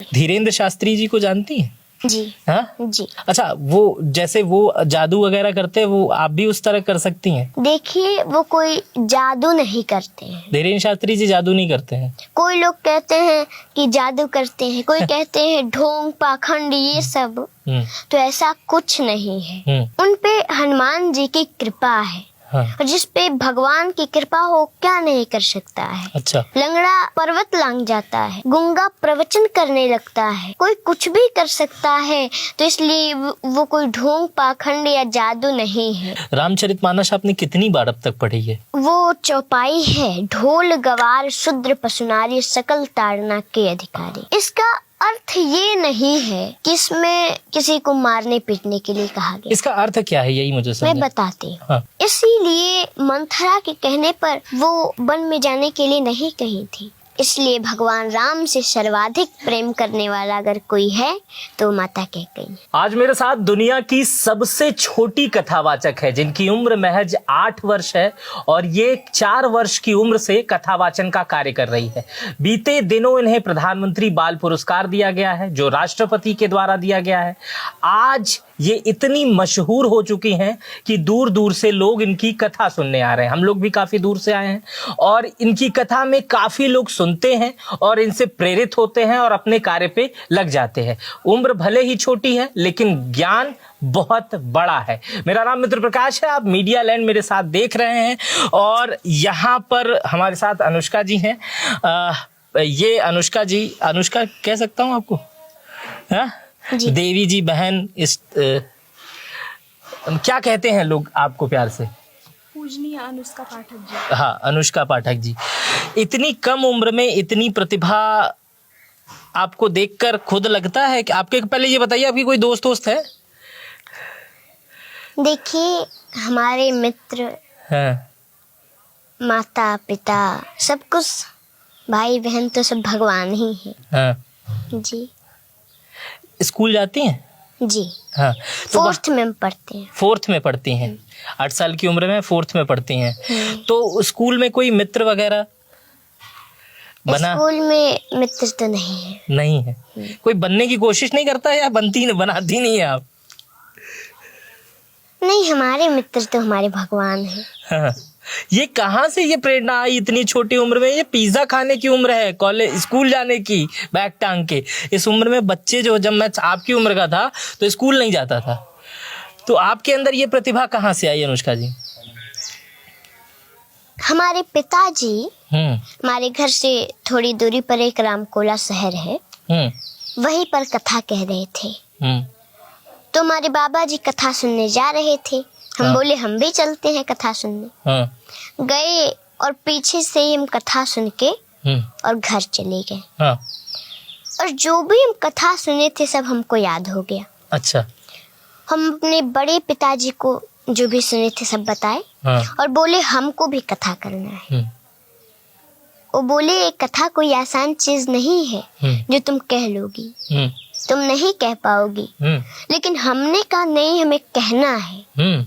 धीरेन्द्र शास्त्री जी को जानती हैं? जी हाँ जी। अच्छा, वो जैसे वो जादू वगैरह करते हैं, वो आप भी उस तरह कर सकती हैं? देखिए, वो कोई जादू नहीं करते हैं। धीरेन्द्र शास्त्री जी जादू नहीं करते हैं? कोई लोग कहते हैं कि जादू करते हैं, कोई कहते हैं ढोंग पाखंड ये सब, तो ऐसा कुछ नहीं है। उन पे हनुमान जी की कृपा है। हाँ। और जिस पे भगवान की कृपा हो क्या नहीं कर सकता है। अच्छा। लंगड़ा पर्वत लांग जाता है, गूंगा प्रवचन करने लगता है, कोई कुछ भी कर सकता है। तो इसलिए वो कोई ढोंग पाखंड या जादू नहीं है। रामचरितमानस आपने कितनी बार अब तक पढ़ी है? वो चौपाई है। ढोल गवार शूद्र पशुनारी सकल ताड़ना के अधिकारी। इसका अर्थ ये नहीं है कि इसमें किसी को मारने पीटने के लिए कहा गया। इसका अर्थ क्या है, यही मुझे समझ। मैं बताती हूँ। हाँ। इसीलिए मंथरा के कहने पर वो वन में जाने के लिए नहीं कही थी। इसलिए भगवान राम से सर्वाधिक प्रेम करने वाला अगर कोई है तो माता कैकेयी। आज मेरे साथ दुनिया की सबसे छोटी कथावाचक है, जिनकी उम्र महज 8 वर्ष है और ये 4 वर्ष की उम्र से कथावाचन का कार्य कर रही है। बीते दिनों इन्हें प्रधानमंत्री बाल पुरस्कार दिया गया है, जो राष्ट्रपति के द्वारा दिया गया है। आज ये इतनी मशहूर हो चुकी हैं कि दूर दूर से लोग इनकी कथा सुनने आ रहे हैं। हम लोग भी काफी दूर से आए हैं और इनकी कथा में काफी लोग सुनते हैं और इनसे प्रेरित होते हैं और अपने कार्य पे लग जाते हैं। उम्र भले ही छोटी है लेकिन ज्ञान बहुत बड़ा है। मेरा नाम मित्र प्रकाश है, आप मीडिया लैंड मेरे साथ देख रहे हैं और यहाँ पर हमारे साथ अनुष्का जी हैं। ये अनुष्का जी, अनुष्का कह सकता हूँ आपको? हाँ, देवी जी, बहन, इस क्या कहते हैं लोग आपको प्यार से? पूजनीय अनुष्का पाठक जी। हाँ, अनुष्का पाठक जी। इतनी कम उम्र में इतनी प्रतिभा आपको देखकर खुद लगता है कि आपके, पहले ये बताइए आपकी कोई दोस्त है? देखिए, हमारे मित्र, हाँ। माता पिता, सब कुछ, भाई बहन तो सब भगवान ही है। हाँ। जी। स्कूल जाती हैं? जी। हाँ। तो 4th में पढ़ते हैं। 4th में पढ़ती हैं? 8 साल की उम्र में 4th में पढ़ती हैं। तो स्कूल में कोई मित्र वगैरह बना? स्कूल में मित्र तो नहीं है। नहीं है। कोई बनने की कोशिश नहीं करता है या बनाती नहीं है आप? नहीं, हमारे मित्र तो हमारे भगवान हैं। हाँ। ये कहाँ से ये प्रेरणा आई इतनी छोटी उम्र में? ये पिज्जा खाने की उम्र है, कॉलेज स्कूल जाने की, बैग टांग के। इस उम्र में बच्चे जो, जब मैं आपकी उम्र का था तो स्कूल नहीं जाता था, तो आपके अंदर ये प्रतिभा कहाँ से आई अनुष्का जी? हमारे पिताजी, हमारे घर से थोड़ी दूरी पर एक रामकोला शहर है, वहीं पर कथा कह रहे थे। तो हमारे बाबा जी कथा सुनने जा रहे थे। हम बोले हम भी चलते हैं कथा सुनने। गए और पीछे से ही हम कथा सुन के और घर चले गए। और जो भी हम कथा सुने थे सब हमको याद हो गया। अच्छा। हम अपने बड़े पिताजी को जो भी सुने थे सब बताए और बोले हमको भी कथा करना है। वो बोले कथा कोई आसान चीज नहीं है जो तुम कह लोगी, तुम नहीं कह पाओगी, लेकिन हमने कहा नहीं, हमें कहना है।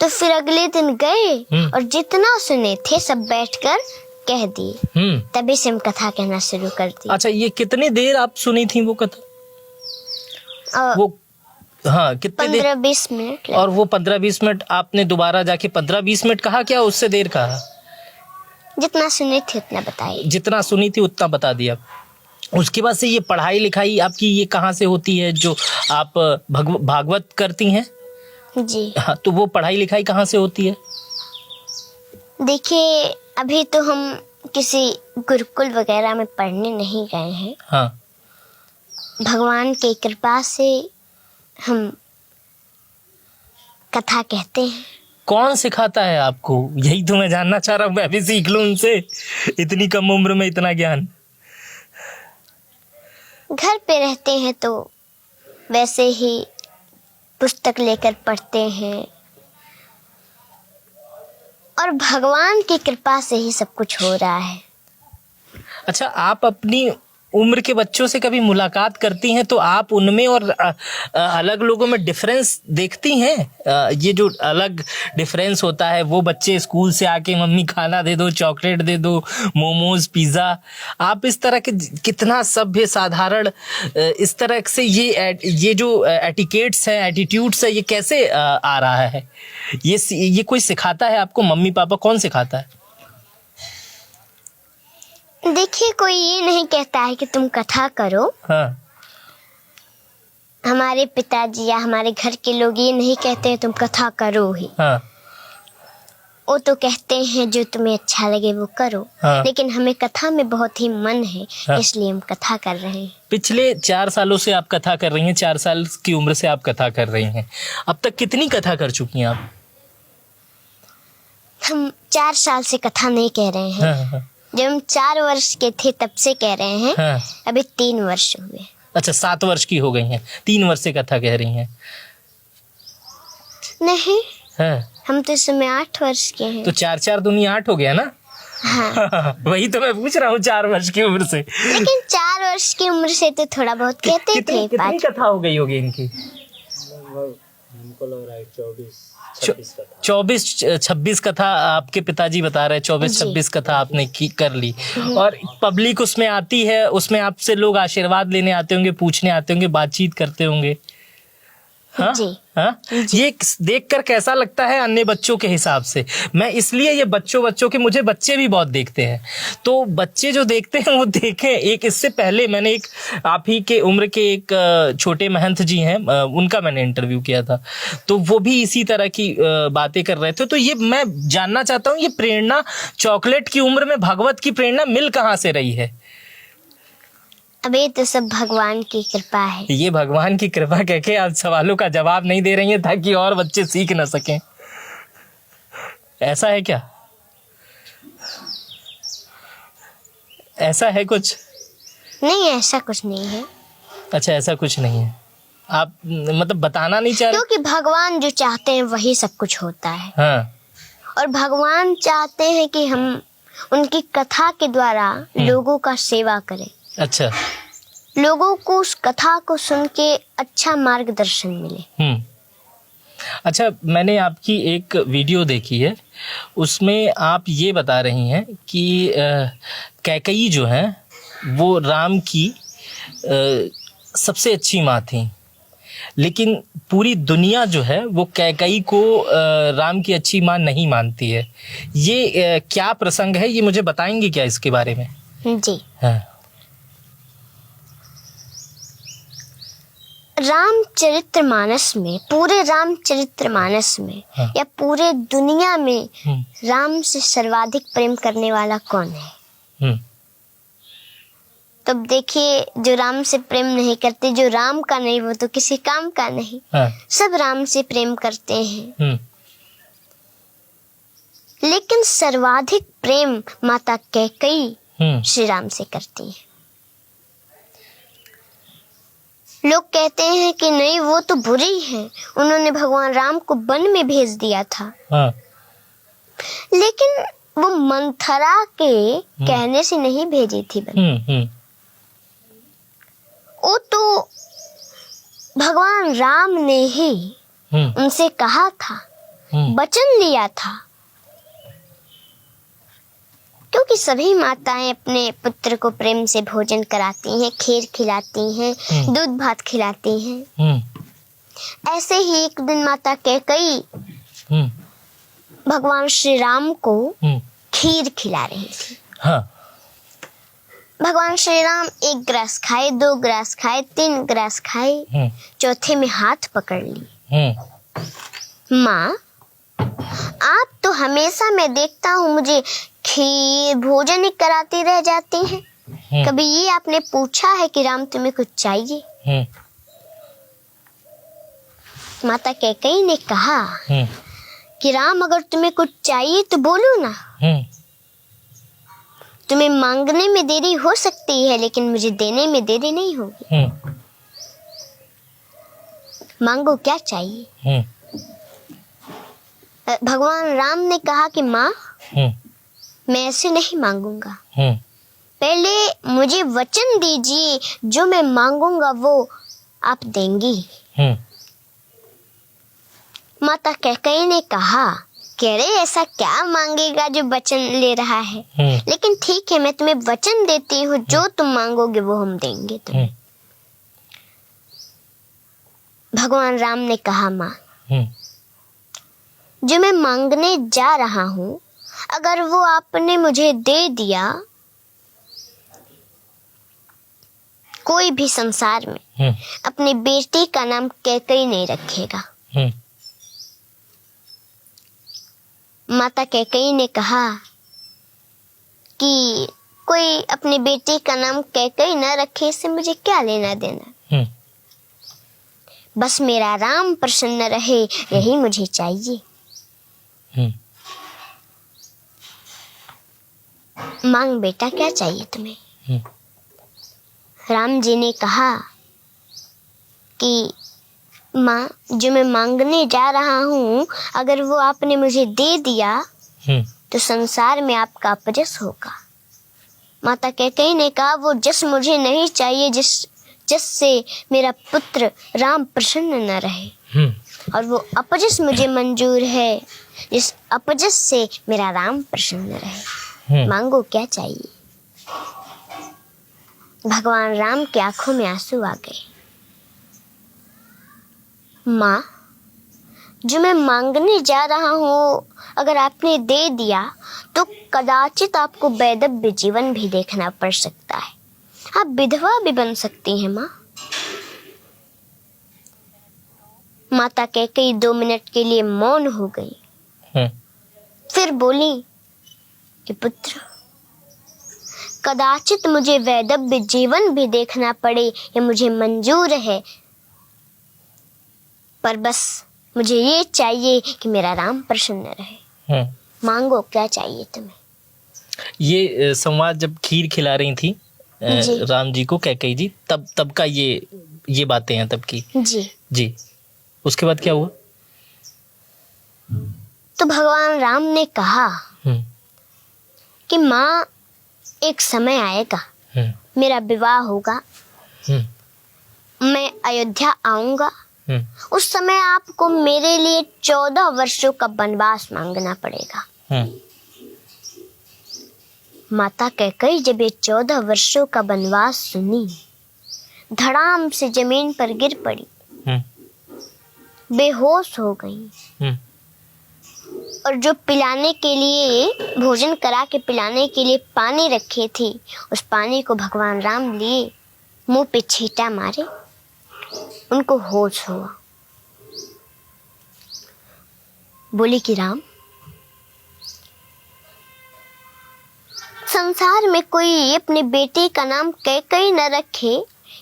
तो फिर अगले दिन गए और जितना सुने थे सब बैठकर कह दिए। तभी से हम कथा कहना शुरू कर दी। अच्छा, ये कितनी देर आप सुनी थी वो कथा? वो हाँ, कितने 15-20 मिनट। और वो 15-20 मिनट आपने दोबारा जाके 15-20 मिनट कहा, क्या उससे देर कहा? जितना सुनी थी उतना बताई। जितना सुनी थी उतना बता दिया। उसके बाद से ये पढ़ाई लिखाई आपकी ये कहाँ से होती है, जो आप भागवत करती हैं? जी। हाँ, तो वो पढ़ाई लिखाई कहाँ से होती है? देखिए, अभी तो हम किसी गुरुकुल वगैरह में पढ़ने नहीं गए हैं। हाँ। भगवान की कृपा से हम कथा कहते हैं। कौन सिखाता है आपको? यही तो मैं जानना चाह रहा हूँ, मैं भी सीख लूँ उनसे, इतनी कम उम्र में इतना ज्ञान। घर पे रहते हैं तो वैसे ही पुस्तक लेकर पढ़ते हैं और भगवान की कृपा से ही सब कुछ हो रहा है। अच्छा, आप अपनी उम्र के बच्चों से कभी मुलाकात करती हैं तो आप उनमें और अलग लोगों में डिफरेंस देखती हैं? ये जो अलग डिफरेंस होता है, वो बच्चे स्कूल से आके मम्मी खाना दे दो, चॉकलेट दे दो, मोमोज, पिज़्ज़ा, आप इस तरह के कितना सभ्य साधारण इस तरह से ये जो एटिकेट्स हैं, एटीट्यूड्स है, ये कैसे आ रहा है? ये कोई सिखाता है आपको? मम्मी पापा कौन सिखाता है? देखिए, कोई ये नहीं कहता है कि तुम कथा करो। हाँ। हमारे पिताजी या हमारे घर के लोग ये नहीं कहते हैं तुम कथा करो ही। हाँ। वो तो कहते हैं जो तुम्हें अच्छा लगे वो करो। हाँ। लेकिन हमें कथा में बहुत ही मन है, हाँ। इसलिए हम कथा कर रहे हैं। पिछले 4 सालों से आप कथा कर रही हैं, 4 साल की उम्र से आप कथा कर रही हैं। अब तक कितनी कथा कर चुकी हैं आप? हम 4 साल से कथा नहीं कह रहे हैं। हाँ, हाँ, जब हम 4 वर्ष के थे तब से कह रहे हैं। हाँ। अभी 3 वर्ष हुए। अच्छा, 7 वर्ष की हो गई हैं, 3 वर्ष से कथा कह रही हैं। नहीं, हाँ। हम तो इस समय 8 वर्ष के हैं। तो 4 दूनी 8 हो गया ना? हाँ। वही तो मैं पूछ रहा हूँ, 4 वर्ष की उम्र से। लेकिन 4 वर्ष की उम्र से तो थोड़ा बहुत कहते थे। कितनी कथा हो गई होगी इनकी? हमको लग रहा है 24-26 कथा आपके पिताजी बता रहे हैं। 24-26 कथा आपने कर ली, और पब्लिक उसमें आती है, उसमें आपसे लोग आशीर्वाद लेने आते होंगे, पूछने आते होंगे, बातचीत करते होंगे। हाँ? जी। हाँ? ये देखकर कैसा लगता है अन्य बच्चों के हिसाब से? मैं इसलिए ये बच्चों के, मुझे बच्चे भी बहुत देखते हैं, तो बच्चे जो देखते हैं वो देखें। एक इससे पहले मैंने एक आप ही के उम्र के एक छोटे महंत जी हैं, उनका मैंने इंटरव्यू किया था, तो वो भी इसी तरह की बातें कर रहे थे। तो ये मैं जानना चाहता हूँ, ये प्रेरणा चॉकलेट की उम्र में भगवत की प्रेरणा मिल कहाँ से रही है? अब ये तो सब भगवान की कृपा है। ये भगवान की कृपा कह के आप सवालों का जवाब नहीं दे रही हैं ताकि और बच्चे सीख न सकें, ऐसा है क्या? ऐसा है कुछ? नहीं, ऐसा कुछ नहीं है। अच्छा, ऐसा कुछ नहीं है। आप मतलब बताना नहीं चाह रहे? क्योंकि भगवान जो चाहते हैं वही सब कुछ होता है। हाँ। और भगवान चाहते हैं कि हम उनकी कथा के द्वारा लोगों का सेवा करें। अच्छा। लोगों को उस कथा को सुन के अच्छा मार्गदर्शन मिले। अच्छा, मैंने आपकी एक वीडियो देखी है, उसमें आप ये बता रही हैं कि कैकेयी जो है वो राम की सबसे अच्छी माँ थी, लेकिन पूरी दुनिया जो है वो कैकेयी को राम की अच्छी माँ नहीं मानती है। ये क्या प्रसंग है, ये मुझे बताएंगे क्या इसके बारे में? जी। हाँ। रामचरितमानस में, पूरे रामचरितमानस में, हाँ। या पूरे दुनिया में राम से सर्वाधिक प्रेम करने वाला कौन है? तब देखिए, जो राम से प्रेम नहीं करते, जो राम का नहीं, वो तो किसी काम का नहीं। हाँ। सब राम से प्रेम करते हैं। लेकिन सर्वाधिक प्रेम माता कैकेयी श्री राम से करती है। लोग कहते हैं कि नहीं, वो तो बुरी है, उन्होंने भगवान राम को वन में भेज दिया था। हाँ। लेकिन वो मंथरा के कहने से नहीं भेजी थी वन। वो तो भगवान राम ने ही उनसे कहा था, वचन लिया था। क्योंकि सभी माताएं अपने पुत्र को प्रेम से भोजन कराती हैं, खीर खिलाती हैं, दूध भात खिलाती हैं। ऐसे ही एक दिन माता कैकेयी भगवान श्री राम को खीर खिला रही थी। हाँ। भगवान श्री राम 1 ग्रास खाए, 2 ग्रास खाए, 3 ग्रास खाए, चौथे में हाथ पकड़ ली। माँ, आप तो हमेशा मैं देखता हूँ मुझे खीर भोजन ही कराती रह जाती हैं। कभी ये आपने पूछा है कि राम तुम्हें कुछ चाहिए? माता कैकेयी ने कहा कि राम, अगर तुम्हें कुछ चाहिए तो बोलो ना। तुम्हें मांगने में देरी हो सकती है, लेकिन मुझे देने में देरी नहीं होगी। मांगो, क्या चाहिए? भगवान राम ने कहा कि माँ, मैं ऐसे नहीं मांगूंगा, पहले मुझे वचन दीजिए, जो मैं मांगूंगा वो आप देंगी। माता कैकेयी ने कहा, कह रहे ऐसा क्या मांगेगा जो वचन ले रहा है, लेकिन ठीक है, मैं तुम्हें वचन देती हूँ, जो तुम मांगोगे वो हम देंगे तुम्हें। भगवान राम ने कहा, माँ जो मैं मांगने जा रहा हूँ, अगर वो आपने मुझे दे दिया, कोई भी संसार में अपनी बेटी का नाम कैकेयी नहीं रखेगा। माता कैकेयी ने कहा कि कोई अपनी बेटी का नाम कैकेयी न रखे, इससे मुझे क्या लेना देना, बस मेरा राम प्रसन्न रहे, यही मुझे चाहिए। मांग बेटा, क्या चाहिए तुम्हें? राम जी ने कहा कि माँ, जो मैं मांगने जा रहा हूँ, अगर वो आपने मुझे दे दिया तो संसार में आपका अपजस होगा। माता कैकेयी ने कहा, वो जस मुझे नहीं चाहिए जिससे मेरा पुत्र राम प्रसन्न न रहे, और वो अपजस मुझे मंजूर है, जिस अपजस से मेरा राम प्रसन्न रहे। मांगो, क्या चाहिए? भगवान राम की आंखों में आंसू आ गए। माँ, जो मैं मांगने जा रहा हूँ, अगर आपने दे दिया तो कदाचित आपको वैधव्य जीवन भी देखना पड़ सकता है, आप विधवा भी बन सकती हैं। माँ, माता कैकेयी 2 मिनट के लिए मौन हो गई, फिर बोली कि पुत्र, कदाचित मुझे वैधव्य जीवन भी देखना पड़े, ये मुझे मंजूर है, पर बस मुझे ये चाहिए कि मेरा राम प्रसन्न रहे। मांगो, क्या चाहिए तुम्हें? ये संवाद जब खीर खिला रही थी राम जी को कैकेयी जी, तब का ये बातें हैं तब की। जी। उसके बाद क्या हुआ? तो भगवान राम ने कहा कि माँ, एक समय आएगा, मेरा विवाह होगा, मैं अयोध्या आऊंगा, उस समय आपको मेरे लिए 14 वर्षों का वनवास मांगना पड़ेगा। माता कैकेयी जब ये 14 वर्षों का वनवास सुनी, धड़ाम से जमीन पर गिर पड़ी, बेहोश हो गई, और जो पिलाने के लिए, भोजन करा के पिलाने के लिए पानी रखे थी, उस पानी को भगवान राम लिए, मुंह पे छींटा मारे, उनको होश हुआ। बोली कि राम, संसार में कोई अपने बेटे का नाम कैकेयी न रखे,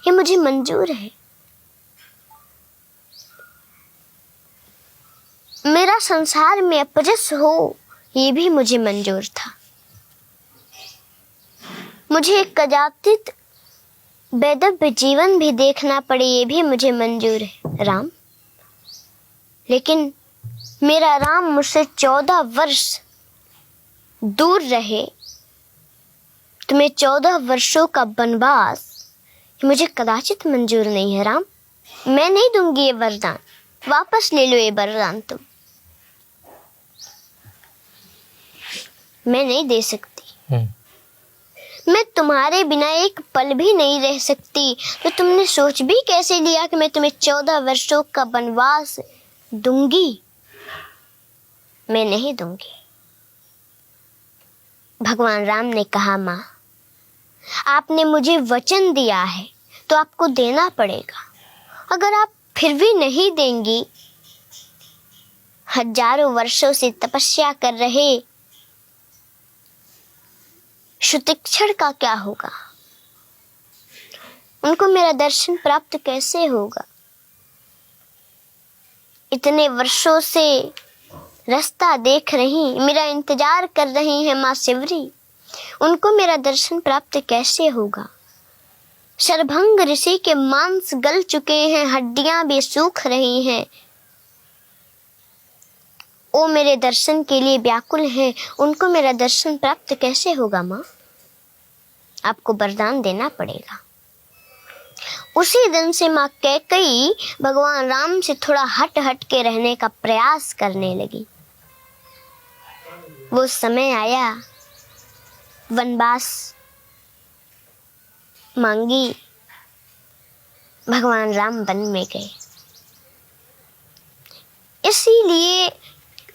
ये मुझे मंजूर है। मेरा संसार में अपजस हो, ये भी मुझे मंजूर था। मुझे कदाचित वैधव्य जीवन भी देखना पड़े, ये भी मुझे मंजूर है राम, लेकिन मेरा राम मुझसे 14 वर्ष दूर रहे, तुम्हें 14 वर्षों का वनवास मुझे कदाचित मंजूर नहीं है राम। मैं नहीं दूंगी ये वरदान, वापस ले लो ये वरदान तुम, मैं नहीं दे सकती। मैं तुम्हारे बिना एक पल भी नहीं रह सकती, तो तुमने सोच भी कैसे लिया कि मैं तुम्हें 14 वर्षों का वनवास दूंगी? मैं नहीं दूंगी। भगवान राम ने कहा, माँ, आपने मुझे वचन दिया है तो आपको देना पड़ेगा। अगर आप फिर भी नहीं देंगी, हजारों वर्षों से तपस्या कर रहे शुतिक्षण का क्या होगा? उनको मेरा दर्शन प्राप्त कैसे होगा? इतने वर्षों से रास्ता देख रही, मेरा इंतजार कर रही है माँ शिवरी, उनको मेरा दर्शन प्राप्त कैसे होगा? शरभंग ऋषि के मांस गल चुके हैं, हड्डियां भी सूख रही हैं, वो मेरे दर्शन के लिए व्याकुल हैं, उनको मेरा दर्शन प्राप्त कैसे होगा माँ? आपको वरदान देना पड़ेगा। उसी दिन से माँ कैकेयी भगवान राम से थोड़ा हट हट के रहने का प्रयास करने लगी। वो समय आया, वनवास मांगी, भगवान राम वन में गए। इसीलिए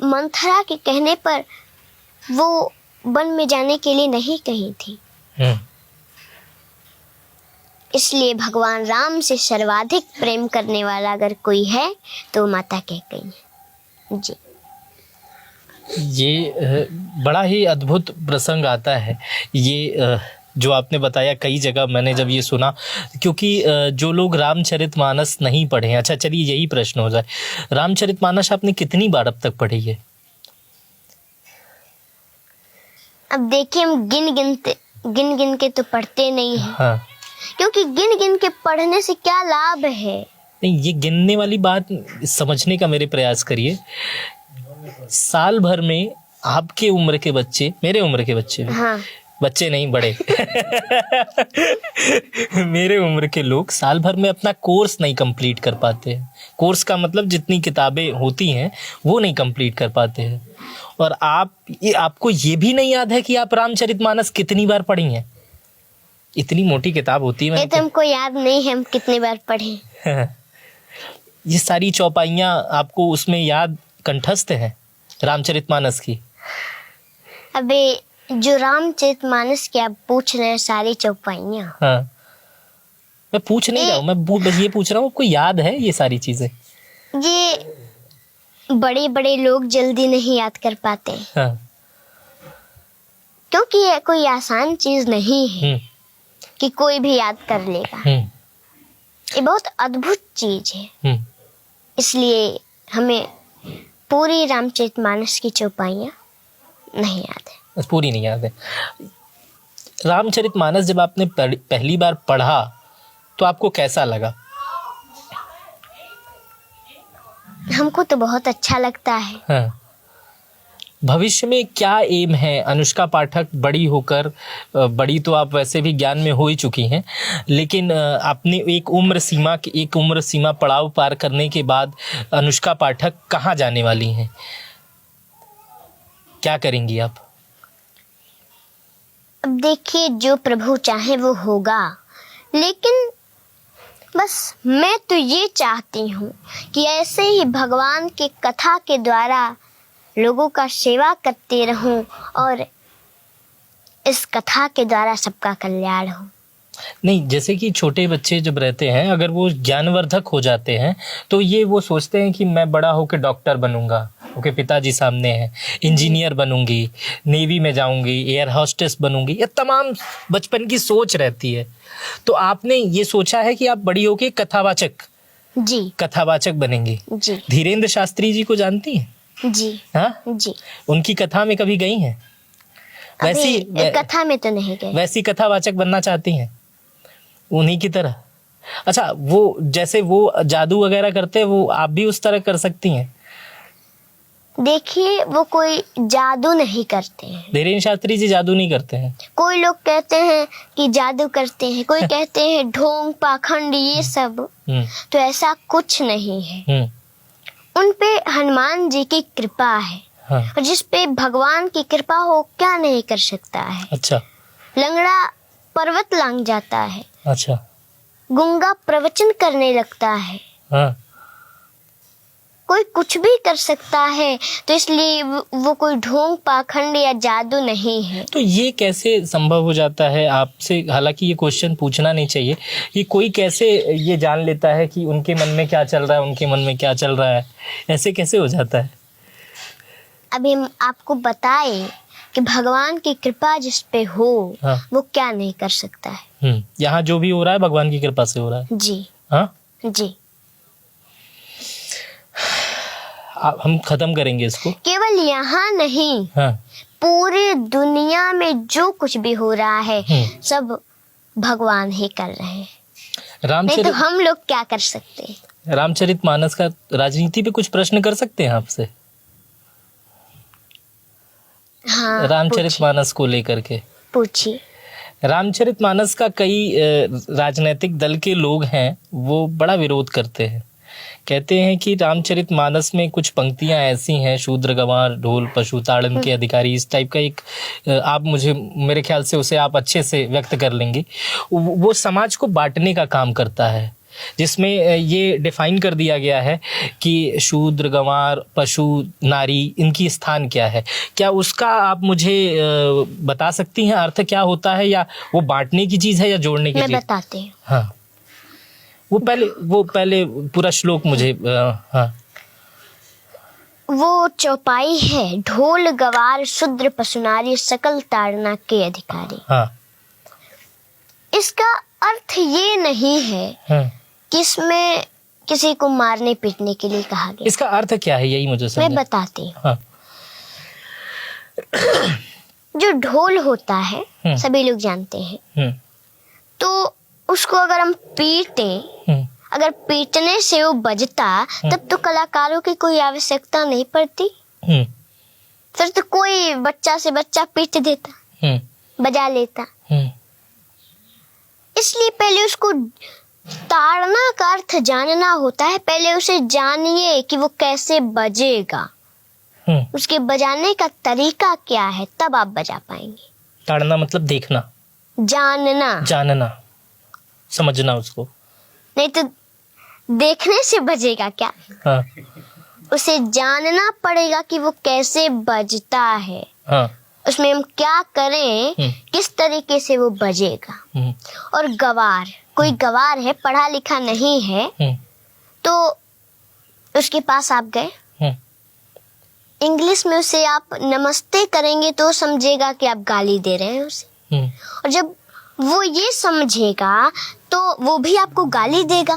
मंथरा के कहने पर वो वन में जाने के लिए नहीं कही थी। इसलिए भगवान राम से सर्वाधिक प्रेम करने वाला अगर कोई है तो माता कैकेयी है जी। ये बड़ा ही अद्भुत प्रसंग आता है। ये जो आपने बताया, कई जगह मैंने जब ये सुना, क्योंकि जो लोग रामचरितमानस नहीं पढ़े हैं, अच्छा चलिए यही प्रश्न हो जाए, रामचरितमानस आपने कितनी बार अब तक पढ़ी है? अब देखिए, हम गिन गिन के तो पढ़ते नहीं हैं। हाँ। क्योंकि गिन गिन के पढ़ने से क्या लाभ है? नहीं, ये गिनने वाली बात समझने का मेरे प्रयास करिए। साल भर में आपके उम्र के बच्चे, मेरे उम्र के बच्चे, हाँ। बच्चे नहीं बड़े मेरे उम्र के लोग साल भर में अपना कोर्स नहीं कंप्लीट कर पाते हैं। कोर्स का मतलब जितनी किताबें होती हैं वो नहीं कंप्लीट कर पाते हैं। और आपको ये भी नहीं याद है कि आप रामचरितमानस कितनी बार पढ़ी हैं? इतनी मोटी किताब होती है। ये तो हमको याद नहीं है हम कितनी बार पढ़े। ये सारी चौपाइयाँ आपको उसमें याद, कंठस्थ हैं रामचरितमानस की? अबे जो रामचरितमानस की आप पूछ रहे हैं सारी चौपाइयाँ, हाँ, मैं पूछ नहीं रहा हूँ, मैं बस ये पूछ रहा हूँ आपको याद है ये सारी चीजें? ये बड़े बड़े लोग जल्दी नहीं याद कर पाते। हाँ। क्योंकि ये कोई आसान चीज नहीं है कि कोई भी याद कर लेगा। ये बहुत अद्भुत चीज है। इसलिए हमें पूरी रामचरितमानस की चौपाइयाँ नहीं याद है। पूरी नहीं याद है। रामचरितमानस जब आपने पहली बार पढ़ा तो आपको कैसा लगा? हमको तो बहुत अच्छा लगता है। हाँ। भविष्य में क्या एम है अनुष्का पाठक बड़ी होकर? बड़ी तो आप वैसे भी ज्ञान में हो ही चुकी हैं, लेकिन आपने एक उम्र सीमा पड़ाव पार करने के बाद अनुष्का पाठक कहाँ जाने वाली हैं? क्या करेंगी आप? अब देखिए, जो प्रभु चाहे वो होगा, लेकिन बस मैं तो ये चाहती हूँ कि ऐसे ही भगवान की कथा के द्वारा लोगों का सेवा करते रहूं और इस कथा के द्वारा सबका कल्याण हो। नहीं, जैसे कि छोटे बच्चे जब रहते हैं, अगर वो ज्ञानवर्धक हो जाते हैं तो ये वो सोचते हैं कि मैं बड़ा होकर डॉक्टर बनूंगा, ओके, पिताजी सामने हैं, इंजीनियर बनूंगी, नेवी में जाऊंगी, एयर होस्टेस बनूंगी, ये तमाम बचपन की सोच रहती है। तो आपने ये सोचा है कि आप बड़ी होकर कथावाचक बनेंगी? जी। धीरेन्द्र शास्त्री जी को जानती हैं? जी। हाँ जी। उनकी कथा में कभी गई हैं? वैसी कथा में तो नहीं गई। वैसी कथावाचक बनना चाहती हैं उन्हीं की तरह? अच्छा, वो जैसे वो जादू वगैरह करते हैं, वो आप भी उस तरह कर सकती हैं? देखिए, वो कोई जादू नहीं करते हैं। धीरेन्द्र शास्त्री जी जादू नहीं करते हैं। कोई लोग कहते हैं कि जादू करते हैं, कोई कहते हैं ढोंग पाखंड, ये सब। तो ऐसा कुछ नहीं है। उन पे हनुमान जी की कृपा है। हाँ। और जिस पे भगवान की कृपा हो क्या नहीं कर सकता है। अच्छा। लंगड़ा पर्वत लांग जाता है। अच्छा। गूंगा प्रवचन करने लगता है। हाँ। कोई कुछ भी कर सकता है, तो इसलिए वो कोई ढोंग पाखंड या जादू नहीं है। तो ये कैसे संभव हो जाता है आपसे? हालांकि ये क्वेश्चन पूछना नहीं चाहिए, ये कोई कैसे ये जान लेता है कि उनके मन में क्या चल रहा है, उनके मन में क्या चल रहा है? ऐसे कैसे हो जाता है? अभी हम आपको बताए कि भगवान की कृपा जिस पे हो, हाँ, वो क्या नहीं कर सकता है। यहाँ जो भी हो रहा है भगवान की कृपा से हो रहा है। जी। हाँ जी। हम खत्म करेंगे इसको। केवल यहाँ नहीं, हाँ, पूरी दुनिया में जो कुछ भी हो रहा है सब भगवान ही कर रहे हैं। नहीं तो हम लोग क्या कर सकते हैं? रामचरितमानस का राजनीति पे कुछ प्रश्न कर सकते हैं आपसे? हाँ, रामचरितमानस को लेकर के पूछिए। रामचरितमानस का कई राजनीतिक दल के लोग हैं, वो बड़ा विरोध करते हैं। कहते हैं कि रामचरितमानस में कुछ पंक्तियां ऐसी हैं, शूद्र गंवार ढोल पशु ताड़न के अधिकारी, इस टाइप का एक आप मुझे, मेरे ख्याल से उसे आप अच्छे से व्यक्त कर लेंगे। वो समाज को बांटने का काम करता है, जिसमें ये डिफाइन कर दिया गया है कि शूद्र गंवार पशु नारी, इनकी स्थान क्या है। क्या उसका आप मुझे बता सकती हैं अर्थ क्या होता है, या वो बांटने की चीज है या जोड़ने की चीज? मैं बताती हूँ। हाँ, वो पहले पूरा श्लोक मुझे हाँ। वो चौपाई है, ढोल गवार शूद्र पशु नारी सकल ताड़ना के अधिकारी। हाँ। इसका अर्थ ये नहीं है हाँ। कि इसमें किसी को मारने पीटने के लिए कहा गया। इसका अर्थ क्या है, यही मुझे समझ। मैं बताती हूँ। हाँ। जो ढोल होता है सभी लोग जानते हैं, तो उसको अगर हम पीटे, अगर पीटने से वो बजता, तब तो कलाकारों की कोई आवश्यकता नहीं पड़ती। फिर तो कोई बच्चा से बच्चा पीट देता, बजा लेता। इसलिए पहले उसको ताड़ना का अर्थ जानना होता है। पहले उसे जानिए कि वो कैसे बजेगा, उसके बजाने का तरीका क्या है, तब आप बजा पाएंगे। ताड़ना मतलब देखना, जानना, समझना उसको। नहीं तो देखने से बजेगा क्या? हाँ। उसे जानना पड़ेगा कि वो कैसे बजता है। हाँ। उसमें हम क्या करें, किस तरीके से वो बजेगा। और गवार, कोई गवार है, पढ़ा लिखा नहीं है, तो उसके पास आप गए, इंग्लिश में उसे आप नमस्ते करेंगे तो समझेगा कि आप गाली दे रहे हैं उसे। और जब वो ये समझेगा तो वो भी आपको गाली देगा।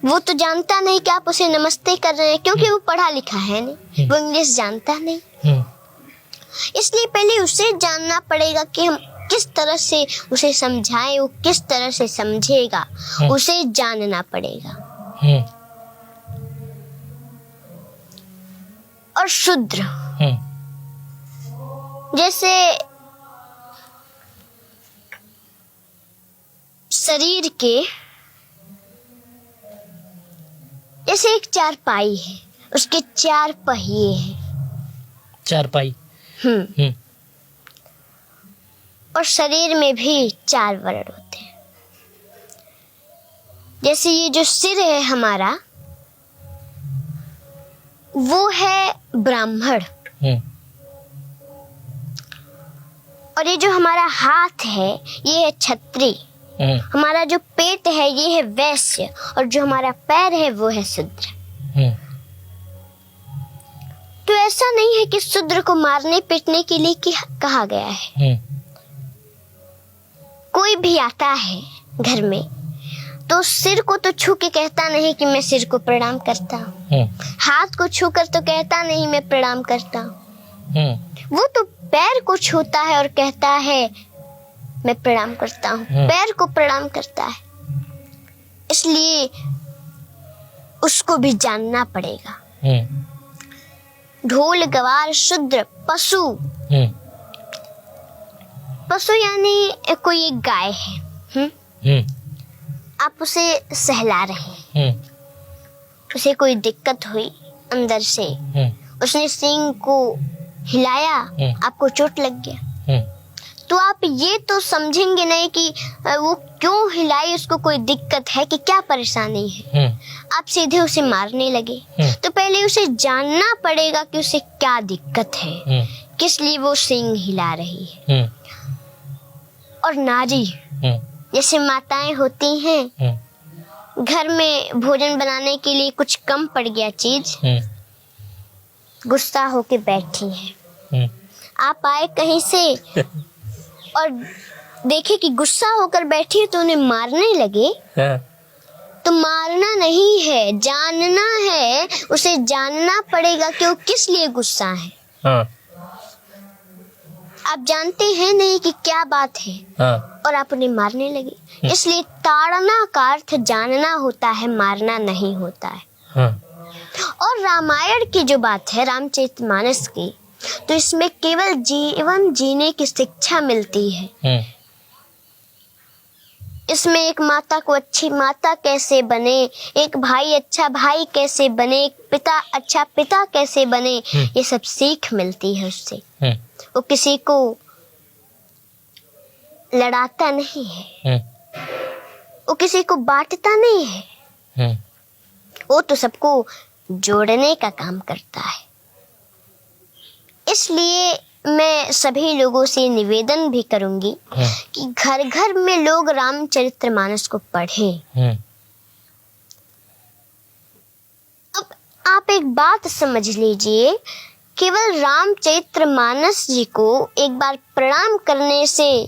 वो तो जानता नहीं कि आप उसे नमस्ते कर रहे हैं, क्योंकि वो पढ़ा लिखा है नहीं, वो इंग्लिश जानता नहीं। इसलिए पहले उसे जानना पड़ेगा कि हम किस तरह से उसे समझाएं, वो किस तरह से समझेगा, उसे जानना पड़ेगा। और शूद्र, जैसे शरीर के, जैसे एक चारपाई है, उसके 4 पहिए हैं। चारपाई। और शरीर में भी 4 वर्ण होते हैं। जैसे ये जो सिर है हमारा, वो है ब्राह्मण। और ये जो हमारा हाथ है, ये है क्षत्रिय। हमारा जो पेट है, ये है वैश्य। और जो हमारा पैर है, वो है शूद्र। तो ऐसा नहीं है कि शूद्र को मारने पीटने के लिए कहा गया है। कोई भी आता है घर में, तो सिर को तो छू के कहता नहीं कि मैं सिर को प्रणाम करता हूँ, हाथ को छू कर तो कहता नहीं मैं प्रणाम करता हूँ। वो तो पैर को छूता है और कहता है मैं प्रणाम करता हूँ, पैर को प्रणाम करता है। इसलिए उसको भी जानना पड़ेगा। ढोल गवार शूद्र पशु, पशु यानी कोई एक गाय है, आप उसे सहला रहे हैं, उसे कोई दिक्कत हुई अंदर से, उसने सींग को हिलाया, आपको चोट लग गया, तो आप ये तो समझेंगे नहीं कि वो क्यों हिलाई, उसको कोई दिक्कत है कि क्या परेशानी है, आप सीधे उसे मारने लगे। तो पहले उसे जानना पड़ेगा कि उसे क्या दिक्कत है, किस लिए वो सींग हिला रही है। और नारी, जैसे माताएं होती हैं, घर में भोजन बनाने के लिए कुछ कम पड़ गया चीज, गुस्सा होके बैठी हैं। आप आए कहीं से और देखे कि गुस्सा होकर बैठी है, तो उन्हें मारने लगे, तो मारना नहीं है, जानना है। उसे जानना पड़ेगा कि वो किस लिए गुस्सा है। आप जानते हैं नहीं कि क्या बात है, और आप उन्हें मारने लगे। इसलिए ताड़ना का अर्थ जानना होता है, मारना नहीं होता है। और रामायण की जो बात है, रामचरितमानस की, तो इसमें केवल जीवन जीने की शिक्षा मिलती है। इसमें एक माता को अच्छी माता कैसे बने, एक भाई अच्छा भाई कैसे बने, एक पिता अच्छा पिता कैसे बने, ये सब सीख मिलती है उससे। वो किसी को लड़ाता नहीं है, वो किसी को बांटता नहीं है, वो तो सबको जोड़ने का काम करता है। इसलिए मैं सभी लोगों से निवेदन भी करूंगी कि घर घर में लोग रामचरितमानस को पढ़ें। अब आप एक बात समझ लीजिए, केवल रामचरितमानस जी को एक बार प्रणाम करने से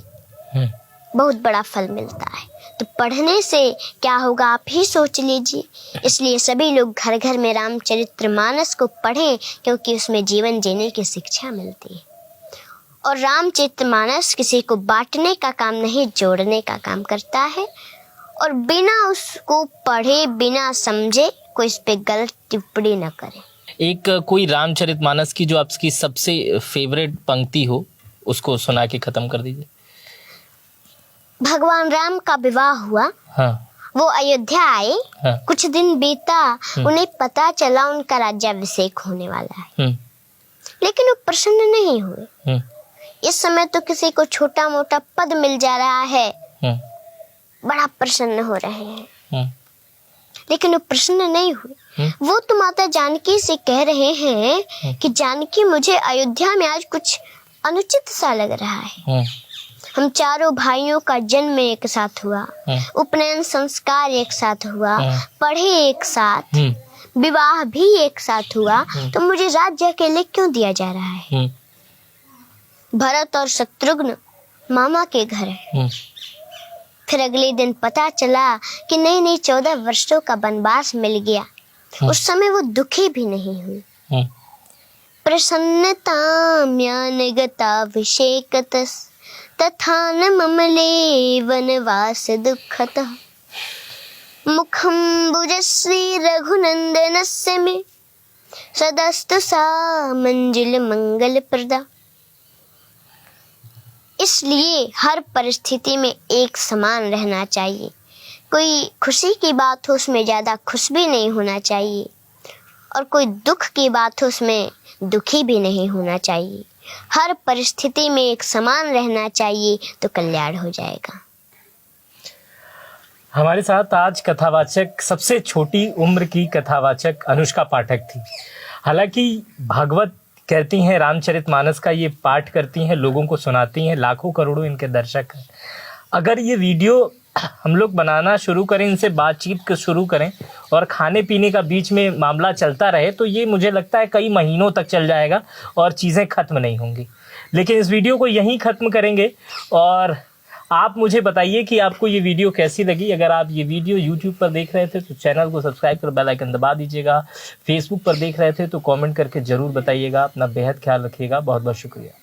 बहुत बड़ा फल मिलता है, तो पढ़ने से क्या होगा आप ही सोच लीजिए। इसलिए सभी लोग घर घर में रामचरितमानस को पढ़ें, क्योंकि उसमें जीवन जीने की शिक्षा मिलती है। और रामचरितमानस किसी को बांटने का काम नहीं, जोड़ने का काम करता है। और बिना उसको पढ़े, बिना समझे कोई इस पे गलत टिप्पणी न करे। एक कोई रामचरितमानस की जो आपकी सबसे फेवरेट पंक्ति हो, उसको सुना के खत्म कर दीजिए। भगवान राम का विवाह हुआ, वो अयोध्या आए, कुछ दिन बीता, उन्हें पता चला उनका राज्याभिषेक होने वाला है, लेकिन वो प्रसन्न नहीं हुए। इस समय तो किसी को छोटा मोटा पद मिल जा रहा है, बड़ा प्रसन्न हो रहे हैं, लेकिन वो प्रसन्न नहीं हुए। वो तो माता जानकी से कह रहे हैं कि जानकी मुझे अयोध्या में आज कुछ अनुचित सा लग रहा है। हम चारों भाइयों का जन्म एक साथ हुआ, उपनयन संस्कार एक साथ हुआ, पढ़े एक साथ, विवाह भी एक साथ हुआ, तो मुझे राज्य अकेले क्यों दिया जा रहा है? भरत और शत्रुघ्न मामा के घर है। फिर अगले दिन पता चला कि नहीं 14 वर्षों का वनवास मिल गया। उस समय वो दुखी भी नहीं हुई। प्रसन्नता ज्ञानगताभिषेकतस् तथा न ममले वनवास दुःखतः मुखं भुजश्री रघुनंदनस्य मे सदस्तु सा मंजुल मंगल प्रदा। इसलिए हर परिस्थिति में एक समान रहना चाहिए। कोई खुशी की बात हो उसमें ज़्यादा खुश भी नहीं होना चाहिए, और कोई दुख की बात हो उसमें दुखी भी नहीं होना चाहिए। हर परिस्थिति में एक समान रहना चाहिए, तो कल्याण हो जाएगा। हमारे साथ आज कथावाचक, सबसे छोटी उम्र की कथावाचक अनुष्का पाठक थी। हालांकि भागवत कहती हैं, रामचरितमानस का ये पाठ करती हैं, लोगों को सुनाती हैं, लाखों करोड़ों इनके दर्शक हैं। अगर ये वीडियो हम लोग बनाना शुरू करें, इनसे बातचीत शुरू करें और खाने पीने का बीच में मामला चलता रहे, तो ये मुझे लगता है कई महीनों तक चल जाएगा और चीज़ें ख़त्म नहीं होंगी। लेकिन इस वीडियो को यहीं ख़त्म करेंगे। और आप मुझे बताइए कि आपको ये वीडियो कैसी लगी। अगर आप ये वीडियो यूट्यूब पर देख रहे थे तो चैनल को सब्सक्राइब कर बेल आइकन दबा दीजिएगा। फेसबुक पर देख रहे थे तो कमेंट करके ज़रूर बताइएगा। अपना बेहद ख्याल रखिएगा। बहुत बहुत शुक्रिया।